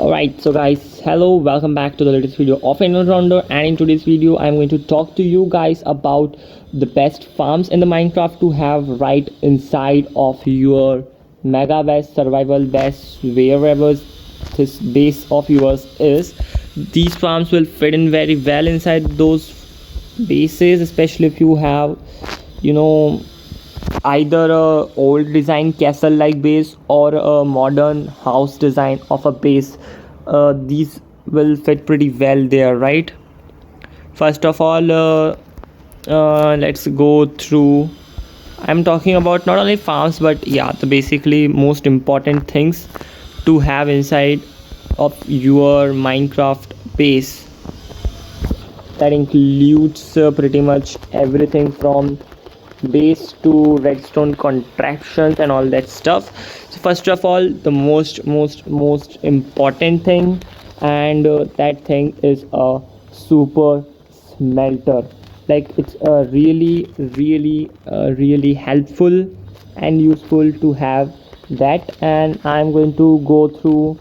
Alright, so guys, hello, welcome back to the latest video of Inner Rounder, and in today's video I'm going to talk to you guys about the best farms in the Minecraft to have right inside of your mega base, survival base, wherever this base of yours is. These farms will fit in very well inside those bases, especially if you have, you know, either a old design castle like base or a modern house design of a base. These will fit pretty well there, right? First of all, let's go through. I'm talking about not only farms but yeah, the basically most important things to have inside of your Minecraft base. That includes pretty much everything from base to redstone contraptions and all that stuff. So first of all, the most important thing, and that thing is a super smelter. Like it's really helpful and useful to have that, and I'm going to go through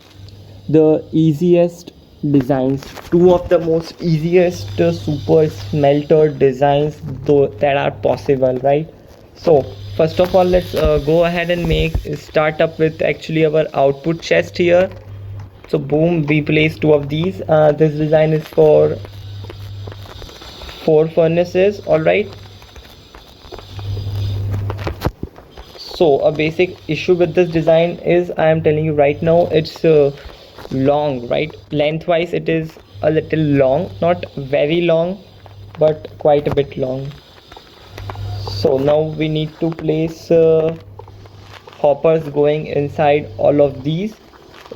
the easiest designs, two of the most easiest super smelter designs though that are possible, right? So first of all, let's go ahead and make start up with actually our output chest here. So boom, we place two of these. This design is for 4 furnaces. All right, so a basic issue with this design is, I am telling you right now, it's long, right? Lengthwise it is a little long, not very long but quite a bit long. So now we need to place hoppers going inside all of these.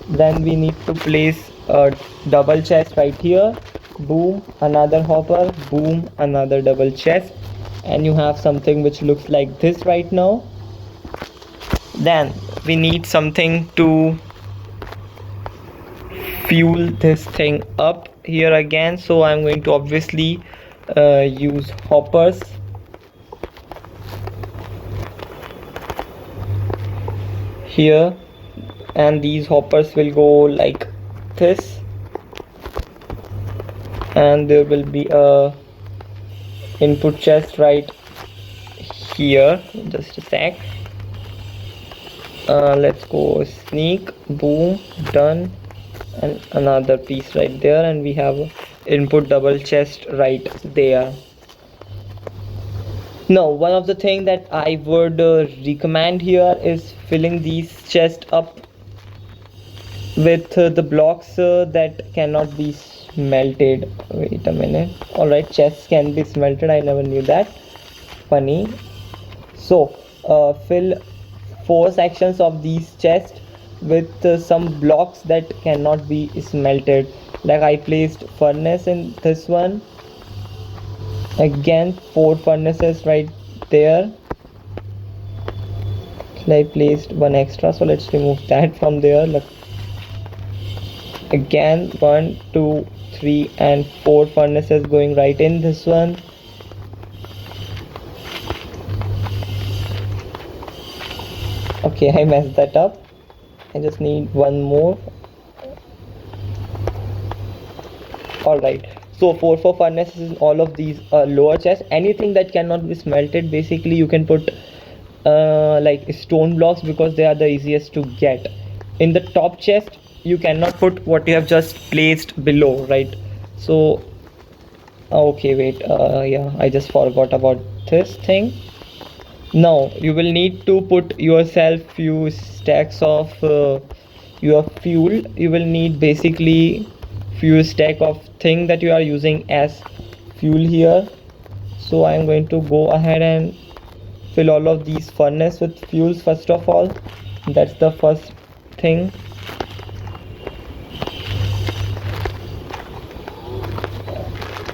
Then we need to place a double chest right here. Boom, another hopper. Boom, another double chest. And you have something which looks like this right now. Then we need something to fuel this thing up here again, so I'm going to obviously use hoppers. Here, and these hoppers will go like this, and there will be a input chest right here. Just a sec. Let's go sneak. Boom, done. And another piece right there, and we have input double chest right there. Now one of the thing that I would recommend here is filling these chests up with the blocks that cannot be smelted. Wait a minute. All right, chests can be smelted. I never knew that. Funny. So fill 4 sections of these chests with some blocks that cannot be smelted. Like I placed furnace in this one, again 4 furnaces right there. I placed one extra, so let's remove that from there. Look, again 1 2 3 and 4 furnaces going right in this one. Okay, I messed that up. I just need one more. All right, so 4 furnaces in all of these lower chests. Anything that cannot be smelted, basically you can put like stone blocks, because they are the easiest to get. In the top chest you cannot put what you have just placed below, right? So okay, wait, yeah, I just forgot about this thing. Now you will need to put yourself few stacks of your fuel. You will need basically few stack of thing that you are using as fuel here. So I'm going to go ahead and fill all of these furnace with fuels first of all. That's the first thing.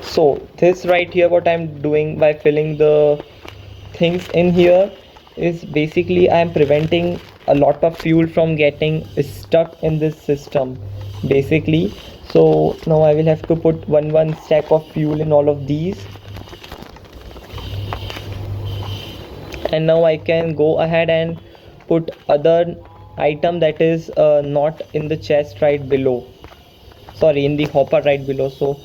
So this right here, what I'm doing by filling the things in here is basically I am preventing a lot of fuel from getting stuck in this system basically. So now I will have to put one stack of fuel in all of these, and now I can go ahead and put other item that is not in the chest right below. sorry, in the hopper right below. So,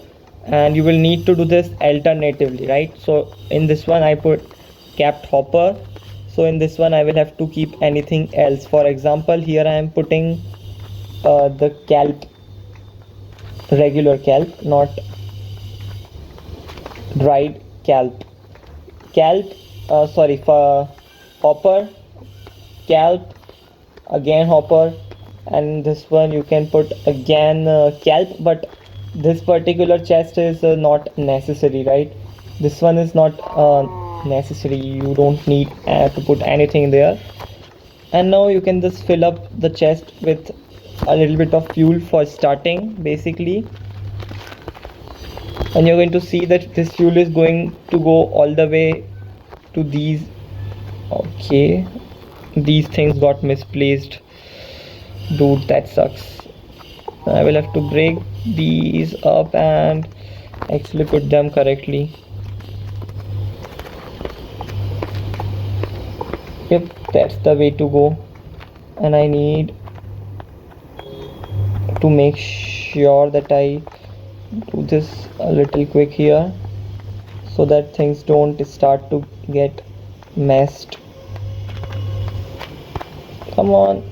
and you will need to do this alternatively, right? So in this one I put capped hopper, so in this one I will have to keep anything else. For example, here I am putting the kelp, regular kelp, not dried kelp, sorry, for hopper, kelp, again hopper, and this one you can put again kelp, but this particular chest is not necessary, right? This one is not necessary, you don't need to put anything there. And now you can just fill up the chest with a little bit of fuel for starting basically, and you're going to see that this fuel is going to go all the way to these. Okay, these things got misplaced, dude, that sucks. I will have to break these up and actually put them correctly. Yep, that's the way to go. And I need to make sure that I do this a little quick here so that things don't start to get messed. Come on.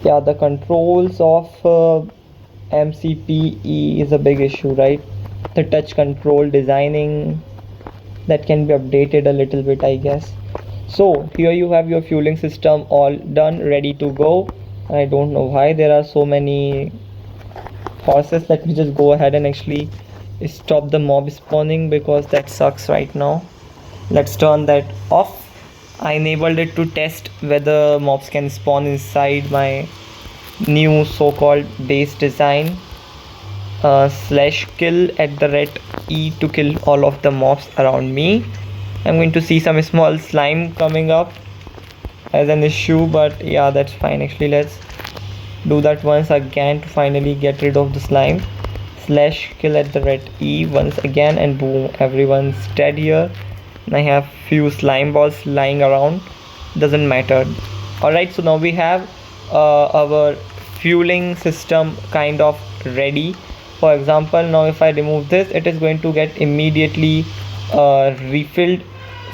Yeah, the controls of MCPE is a big issue, right? The touch control designing, that can be updated a little bit, I guess. So here you have your fueling system all done, ready to go. I don't know why there are so many horses. Let me just go ahead and actually stop the mob spawning because that sucks right now. Let's turn that off. I enabled it to test whether mobs can spawn inside my new so-called base design. /kill@E to kill all of the mobs around me. I'm going to see some small slime coming up as an issue, but yeah, that's fine. Actually, let's do that once again to finally get rid of the slime. /kill@E once again, and boom, everyone's dead here. And I have few slime balls lying around, doesn't matter. Alright, so now we have our fueling system kind of ready. For example, now if I remove this, it is going to get immediately refilled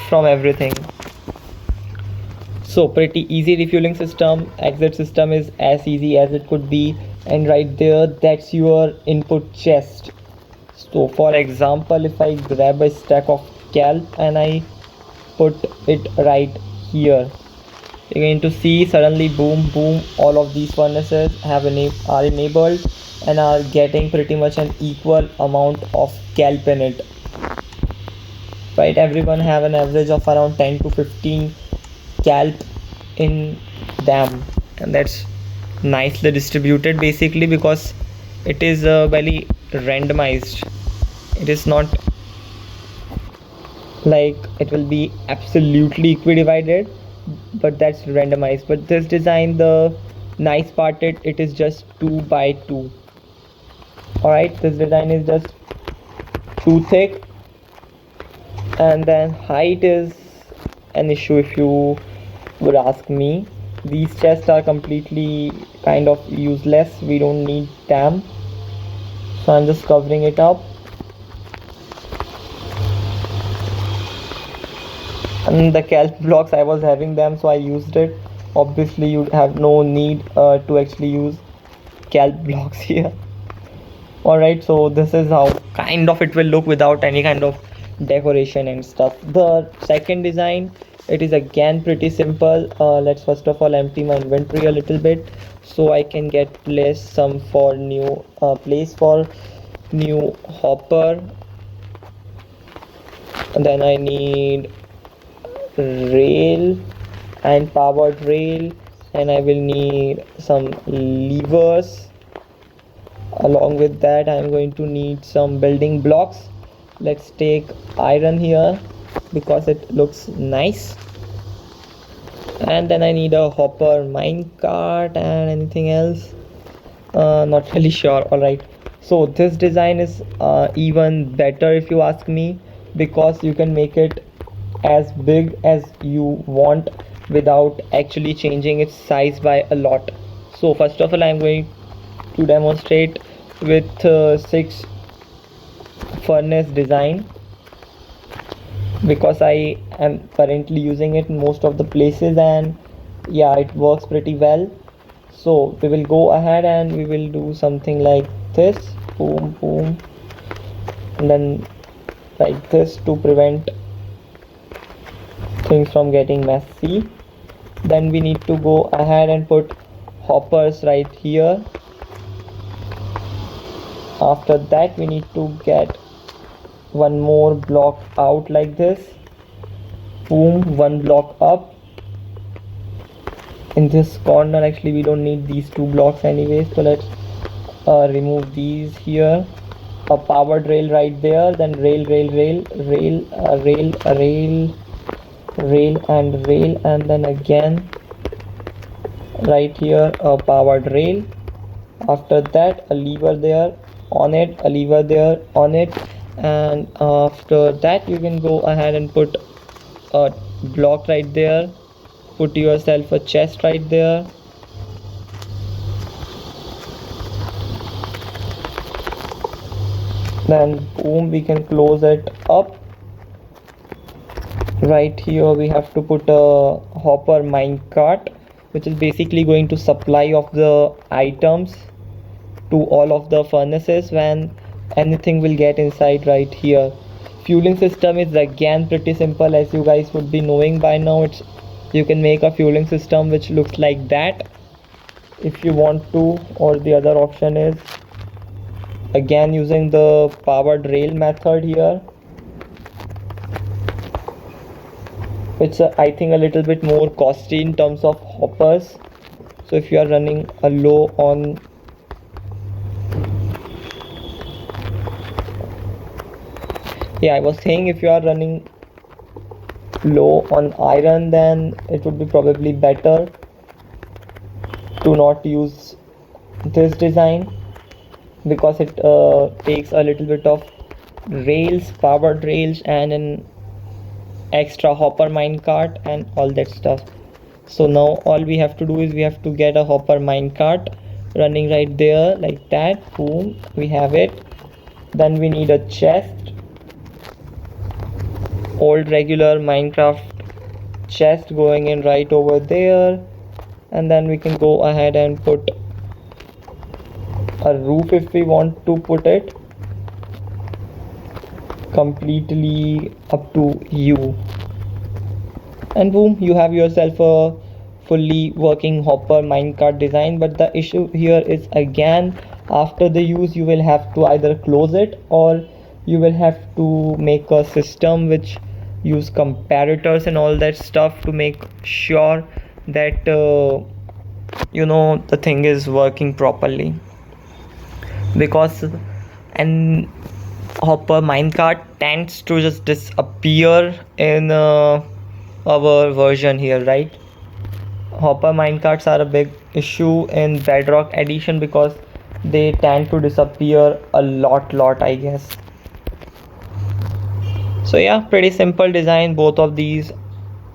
from everything. So pretty easy refueling system. Exit system is as easy as it could be, and right there, that's your input chest. So for example, if I grab a stack of kelp and I put it right here, you're going to see suddenly boom boom, all of these furnaces are enabled and are getting pretty much an equal amount of kelp in it, right? Everyone have an average of around 10 to 15 kelp in them, and that's nicely distributed basically because it is very randomized. It is not like it will be absolutely equidivided, but that's randomized. But this design, the nice part, it is just 2 by 2. Alright, this design is just too thick, and then height is an issue if you would ask me. These chests are completely kind of useless, we don't need them, so I'm just covering it up. And the kelp blocks, I was having them, so I used it. Obviously you have no need to actually use kelp blocks here. Alright, so this is how kind of it will look without any kind of decoration and stuff. The second design, it is again pretty simple. Let's first of all empty my inventory a little bit so I can get place for new hopper. And then I need rail and powered rail, and I will need some levers. Along with that, I'm going to need some building blocks. Let's take iron here because it looks nice. And then I need a hopper minecart and anything else, not really sure. Alright, so this design is even better if you ask me, because you can make it as big as you want without actually changing its size by a lot. So first of all, I'm going to demonstrate with 6 furnace design, because I am currently using it in most of the places, and yeah, it works pretty well. So we will go ahead and we will do something like this, boom boom, and then like this to prevent things from getting messy. Then we need to go ahead and put hoppers right here. After that we need to get one more block out like this, boom, one block up. In this corner, actually we don't need these 2 blocks anyways, so let's remove these here. A powered rail right there, then rail rail rail rail rail rail rail and rail, and then again right here a powered rail. After that a lever there on it, a lever there on it, and after that you can go ahead and put a block right there, put yourself a chest right there. Then boom, we can close it up. Right here we have to put a hopper minecart, which is basically going to supply of the items to all of the furnaces when anything will get inside right here. Fueling system is again pretty simple, as you guys would be knowing by now. You can make a fueling system which looks like that if you want to, or the other option is again using the powered rail method here, which I think a little bit more costly in terms of hoppers. So if you are running a low on I was saying if you are running low on iron, then it would be probably better to not use this design, because it takes a little bit of rails, powered rails, and an extra hopper minecart and all that stuff. So now all we have to do is we have to get a hopper minecart running right there like that, boom, we have it. Then we need a chest, old regular Minecraft chest going in right over there, and then we can go ahead and put a roof if we want to put it, completely up to you, and boom, you have yourself a fully working hopper minecart design. But the issue here is, again, after the use you will have to either close it, or you will have to make a system which use comparators and all that stuff to make sure that the thing is working properly, because an hopper minecart tends to just disappear in our version here, right? Hopper minecarts are a big issue in Bedrock edition because they tend to disappear a lot, I guess. So yeah, pretty simple design, both of these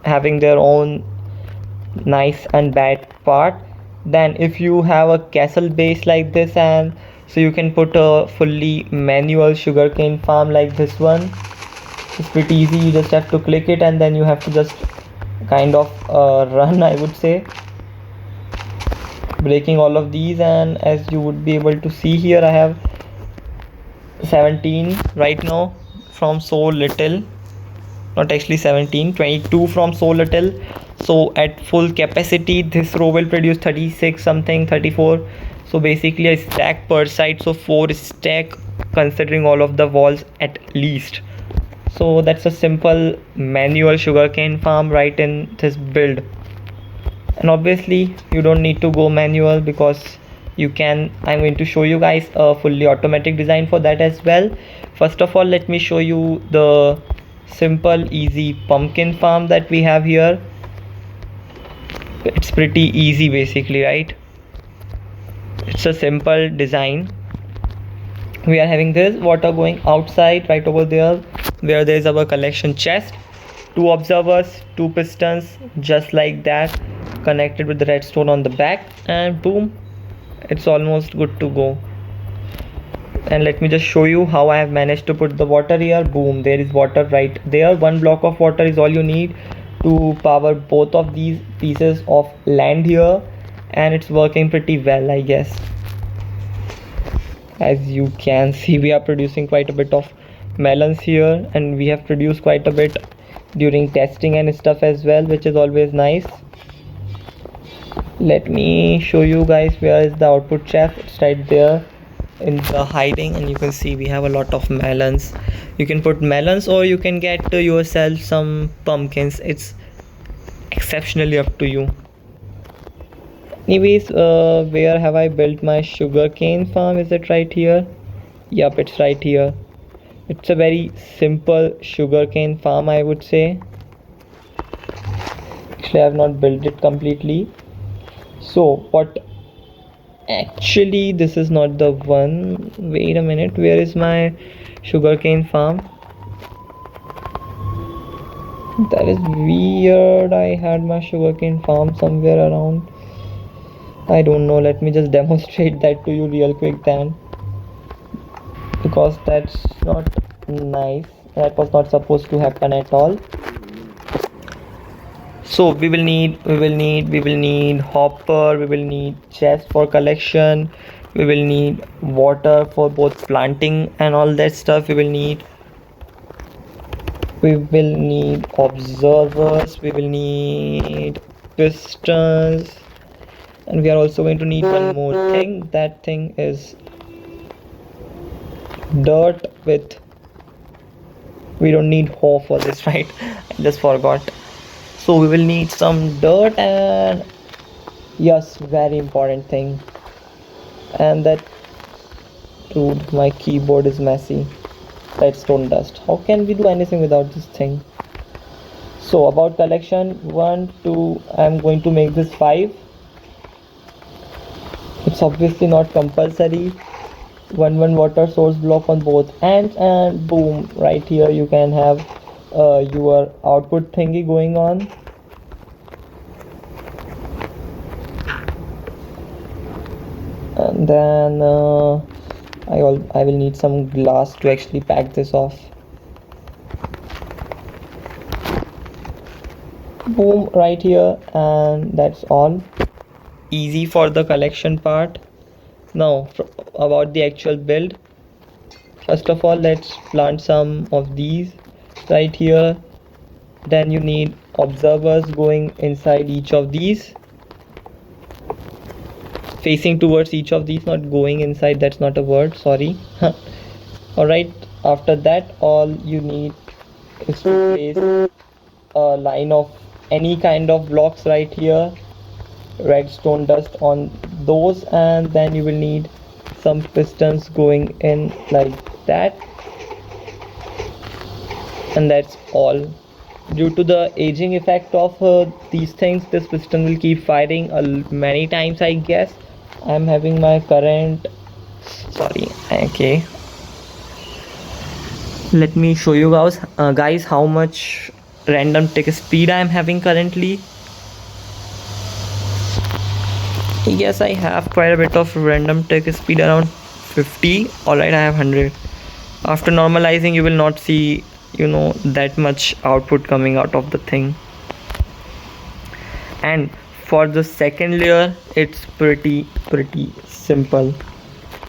having their own nice and bad part. Then if you have a castle base like this, and so you can put a fully manual sugarcane farm like this one. It's pretty easy, you just have to click it and then you have to just kind of run, I would say, breaking all of these. And as you would be able to see here, I have 17 right now from so little, not actually 17, 22 from so little. So at full capacity this row will produce 36 something, 34. So basically a stack per side, so 4 stack considering all of the walls at least. So that's a simple manual sugarcane farm right in this build. And obviously you don't need to go manual, because you can, I'm going to show you guys a fully automatic design for that as well. First of all, let me show you the simple easy pumpkin farm that we have here. It's pretty easy basically, right? It's a simple design. We are having this water going outside right over there where there is our collection chest, 2 observers, 2 pistons, just like that, connected with the redstone on the back, and boom, it's almost good to go. And let me just show you how I have managed to put the water here. Boom, there is water right there. One block of water is all you need to power both of these pieces of land here, and it's working pretty well, I guess. As you can see, we are producing quite a bit of melons here, and we have produced quite a bit during testing and stuff as well, which is always nice. Let me show you guys where is the output chef. It's right there in the hiding, and you can see we have a lot of melons. You can put melons or you can get yourself some pumpkins. It's exceptionally up to you. Anyways, where have I built my sugarcane farm? Is it right here? Yup, it's right here. It's a very simple sugarcane farm, I would say. Actually, I have not built it completely. So what, actually this is not the one. Wait a minute, where is my sugarcane farm? That is weird. I had my sugarcane farm somewhere around. I don't know. Let me just demonstrate that to you real quick then, because that's not nice. That was not supposed to happen at all. So we will need hopper, we will need chest for collection, we will need water for both planting and all that stuff. We will need observers, we will need pistons, and we are also going to need one more thing. That thing is dirt with, we don't need hoe for this, right? I just forgot. So we will need some dirt, and yes, very important thing. And that, dude, my keyboard is messy. Redstone dust. How can we do anything without this thing? So about collection, 1 2, I'm going to make this 5. It's obviously not compulsory. One water source block on both ends, and boom, right here you can have your output thingy going on. And then I will need some glass to actually pack this off. Boom, right here, and that's all. Easy for the collection part. Now about the actual build. First of all, let's plant some of these right here. Then you need observers going inside each of these, facing towards each of these, not going inside. That's not a word, sorry. Alright, after that all you need is to place a line of any kind of blocks right here, redstone dust on those, and then you will need some pistons going in like that, and that's all. Due to the aging effect of these things, this piston will keep firing many times, I guess. I'm having my current, sorry, okay, let me show you guys how much random tick speed I am having currently. Yes, I have quite a bit of random tick speed, around 50. Alright, I have 100. After normalizing, you will not see, that much output coming out of the thing. And for the second layer, it's pretty simple.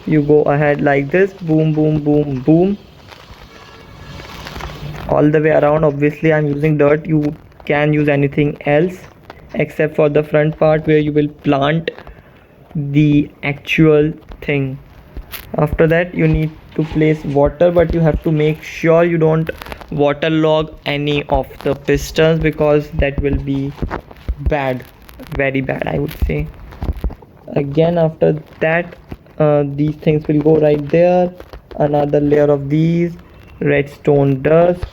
You go ahead like this, boom boom boom boom, all the way around. Obviously I'm using dirt, you can use anything else except for the front part where you will plant the actual thing. After that you need to place water, but you have to make sure you don't waterlog any of the pistons, because that will be bad, very bad, I would say. Again, after that these things will go right there. Another layer of these, redstone dust,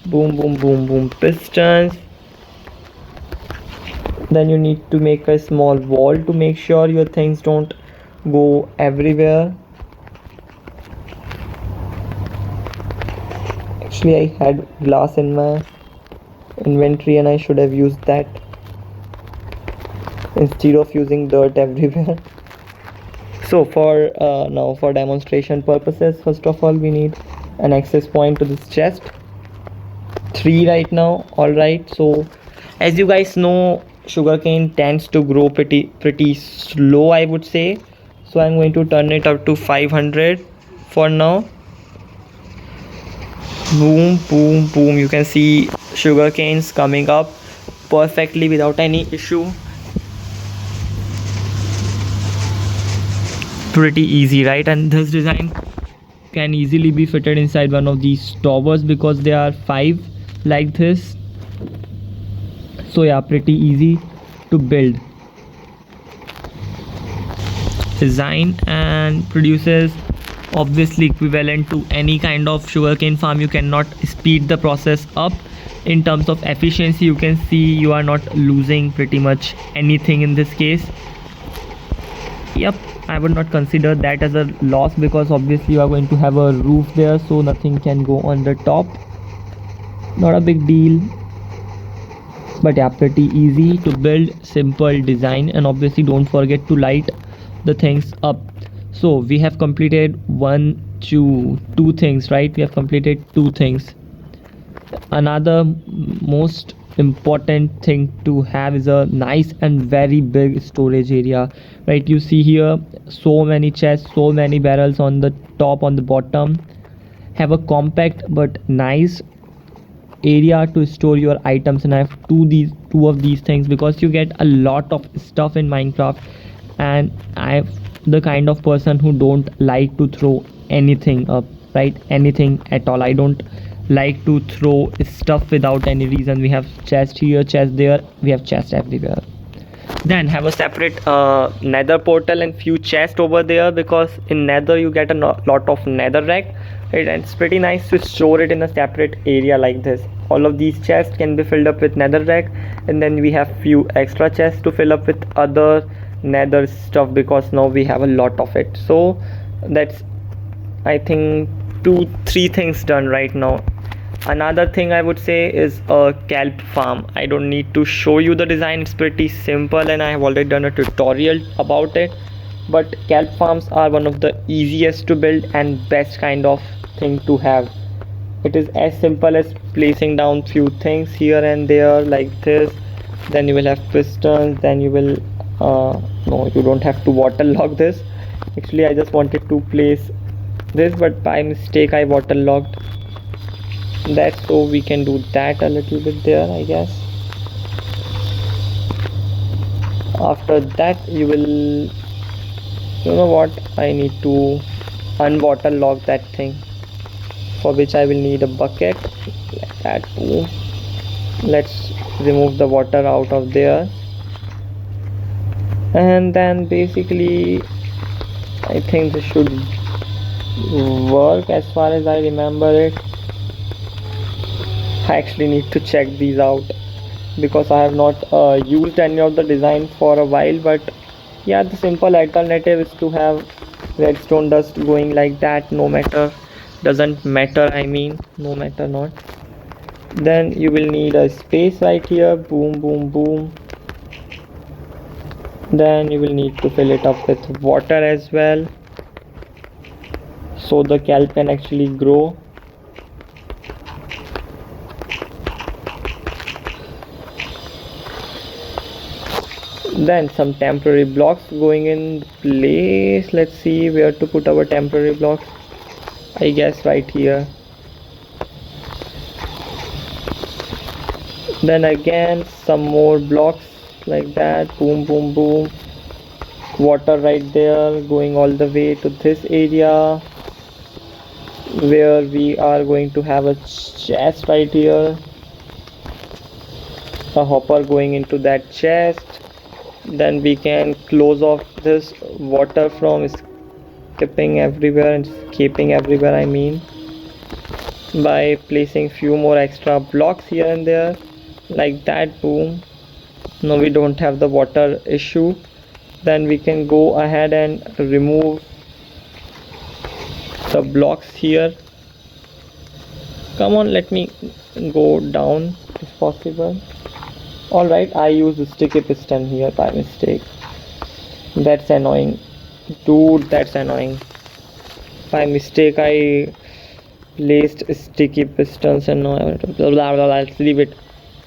boom boom boom boom, pistons. Then you need to make a small wall to make sure your things don't go everywhere. Actually, I had glass in my inventory and I should have used that instead of using dirt everywhere. So for now, for demonstration purposes, first of all we need an access point to this chest. 3 right now. All right, so as you guys know, sugarcane tends to grow pretty slow, I would say. So I'm going to turn it up to 500 for now. Boom, boom, boom. You can see sugar canes coming up perfectly without any issue. Pretty easy, right? And this design can easily be fitted inside one of these towers because there are 5 like this. So yeah, pretty easy to build. Design and produces obviously equivalent to any kind of sugarcane farm. You cannot speed the process up. In terms of efficiency, you can see you are not losing pretty much anything in this case. Yep, I would not consider that as a loss because obviously you are going to have a roof there, so nothing can go on the top. Not a big deal, but yeah, pretty easy to build, simple design. And obviously don't forget to light the things up. So we have completed two things, right? We have completed 2 things. Another most important thing to have is a nice and very big storage area, right? You see here so many chests, so many barrels on the top, on the bottom. Have a compact but nice area to store your items, and I have two of these things because you get a lot of stuff in Minecraft, and I'm the kind of person who don't like to throw anything up, right? Anything at all. I don't like to throw stuff without any reason. We have chest here, chest there, we have chest everywhere. Then have a separate nether portal and few chests over there because in nether you get a lot of netherrack, right? And it's pretty nice to store it in a separate area like this. All of these chests can be filled up with netherrack, and then we have few extra chests to fill up with other nether stuff because now we have a lot of it. So that's, I think, 2-3 things done right now. Another thing I would say is a kelp farm. I don't need to show you the design, it's pretty simple and I have already done a tutorial about it. But kelp farms are one of the easiest to build and best kind of thing to have. It is as simple as placing down few things here and there like this. Then you will have pistons, then you will no, you don't have to waterlog this. Actually I just wanted to place this, but by mistake I waterlogged that, so we can do that a little bit there, I guess. After that you will, you know what, I need to unwaterlog that thing, for which I will need a bucket like that. Boom. Let's remove the water out of there, and then basically I think this should work as far as I remember it. I actually need to check these out because I have not used any of the design for a while, but yeah, the simple alternative is to have redstone dust going like that, no matter, doesn't matter, I mean no matter not. Then you will need a space right here. Boom, boom, boom. Then you will need to fill it up with water as well, so the kelp can actually grow. Then some temporary blocks going in place. Let's see where to put our temporary blocks. I guess right here. Then again some more blocks like that. Boom, boom, boom. Water right there going all the way to this area where we are going to have a chest right here, a hopper going into that chest. Then we can close off this water from escaping everywhere and escaping everywhere, I mean, by placing few more extra blocks here and there like that. Boom. Now we don't have the water issue. Then we can go ahead and remove the blocks here. Come on, let me go down if possible. Alright, I used a sticky piston here by mistake. That's annoying. Dude, that's annoying. By mistake, I placed sticky pistons and no, blah, blah, blah, blah. Leave it.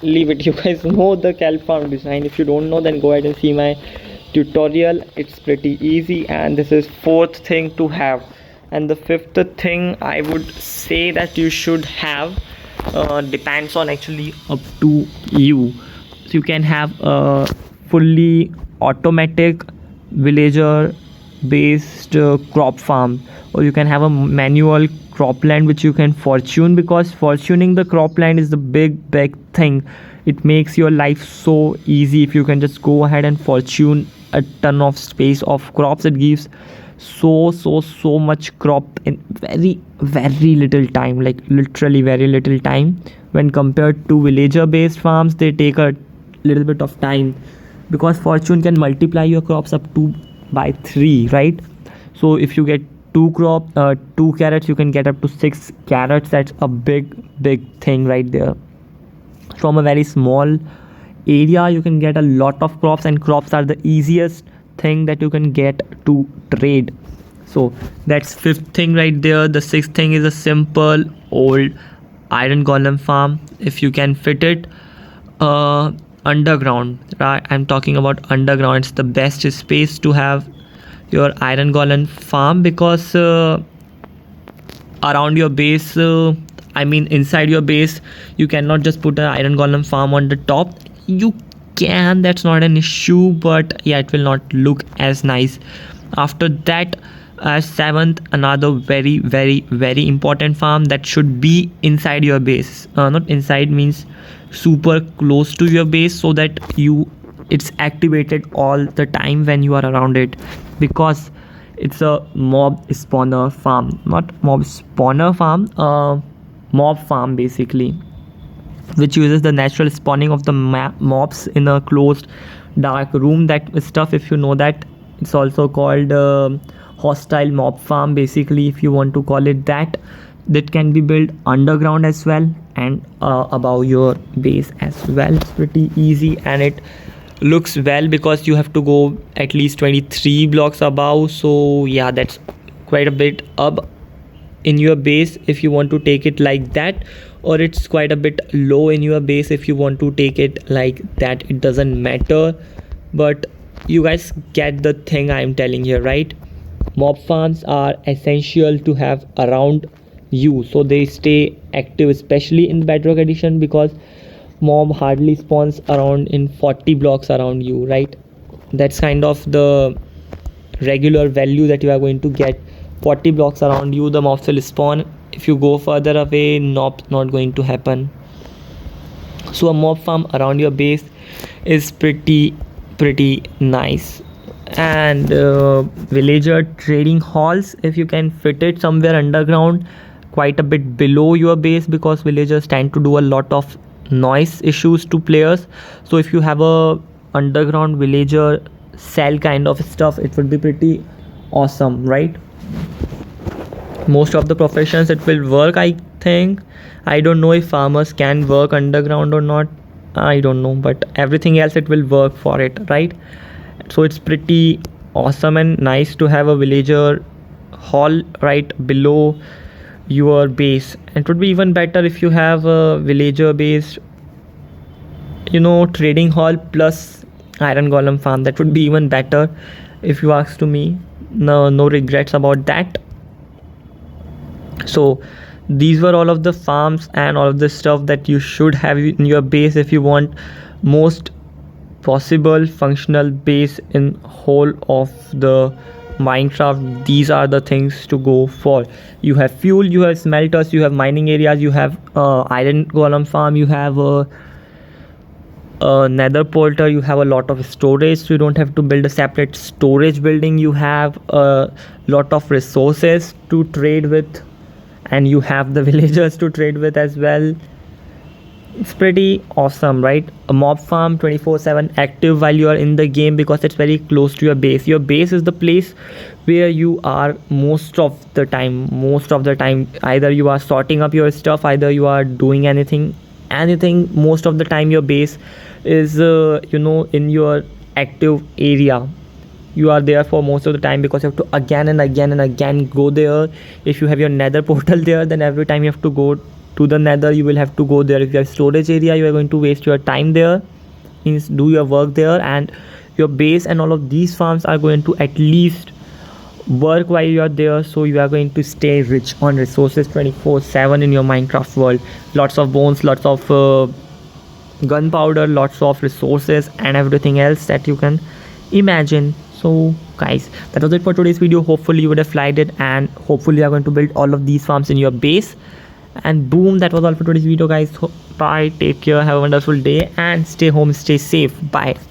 Leave it. You guys know the kelp farm design. If you don't know, then go ahead and see my tutorial. It's pretty easy, and this is fourth thing to have. And the fifth thing I would say that you should have depends on actually up to you. So you can have a fully automatic villager based crop farm, or you can have a manual cropland which you can fortune, because fortuning the cropland is the big thing. It makes your life so easy if you can just go ahead and fortune a ton of space of crops. It gives so much crop in very little time, like literally very little time. When compared to villager based farms, they take a little bit of time, because fortune can multiply your crops up to by 3, right? So if you get 2 carrots, you can get up to 6 carrots. That's a big thing right there. From a very small area you can get a lot of crops, and crops are the easiest thing that you can get to trade. So that's fifth thing right there. The sixth thing is a simple old iron golem farm. If you can fit it underground, right? I'm talking about underground. It's the best space to have your iron golem farm, because around your base, I mean inside your base, you cannot just put an iron golem farm on the top. You can, that's not an issue, but yeah, it will not look as nice. After that, seventh, another very important farm that should be inside your base. Not inside means super close to your base, so that it's activated all the time when you are around it, because it's a mob spawner farm. Not mob spawner farm, mob farm basically, which uses the natural spawning of the mobs in a closed dark room. That stuff, if you know that, it's also called hostile mob farm basically, if you want to call it that. That can be built underground as well, and above your base as well. It's pretty easy, and it looks well, because you have to go at least 23 blocks above. So yeah, that's quite a bit up in your base if you want to take it like that, or it's quite a bit low in your base if you want to take it like that. It doesn't matter, but you guys get the thing I'm telling here, right? Mob farms are essential to have around you, so they stay active, especially in bedrock edition, because mob hardly spawns around in 40 blocks around you, right? That's kind of the regular value that you are going to get. 40 blocks around you, the mobs will spawn. If you go further away, not going to happen. So a mob farm around your base is pretty nice. And villager trading halls, if you can fit it somewhere underground, quite a bit below your base, because villagers tend to do a lot of noise issues to players. So if you have a underground villager cell kind of stuff, it would be pretty awesome, right? Most of the professions it will work, I think. I don't know if farmers can work underground or not, I don't know, but everything else it will work for it, right? So it's pretty awesome and nice to have a villager hall right below your base. And it would be even better if you have a villager based, trading hall plus iron golem farm. That would be even better if you ask to me. No regrets about that. So these were all of the farms and all of the stuff that you should have in your base if you want most possible functional base in whole of the Minecraft. These are the things to go for. You have fuel, you have smelters, you have mining areas, you have iron golem farm, you have a nether portal, you have a lot of storage, so you don't have to build a separate storage building. You have a lot of resources to trade with, and you have the villagers to trade with as well. It's pretty awesome, right? A mob farm 24/7 active while you are in the game, because it's very close to your base. Your base is the place where you are most of the time. Either you are sorting up your stuff, either you are doing anything. Most of the time your base is in your active area. you are there for most of the time, because you have to again and again and again go there. If you have your nether portal there, then every time you have to go to the nether, you will have to go there. If you have storage area, you are going to waste your time there, means do your work there, and your base and all of these farms are going to at least work while you are there. So you are going to stay rich on resources 24/7 in your Minecraft world. Lots of bones, lots of gunpowder, lots of resources, and everything else that you can imagine. So guys, that was it for today's video. Hopefully you would have liked it, and hopefully you are going to build all of these farms in your base. And boom, that was all for today's video, guys. Bye, take care, have a wonderful day, and stay home, stay safe. Bye.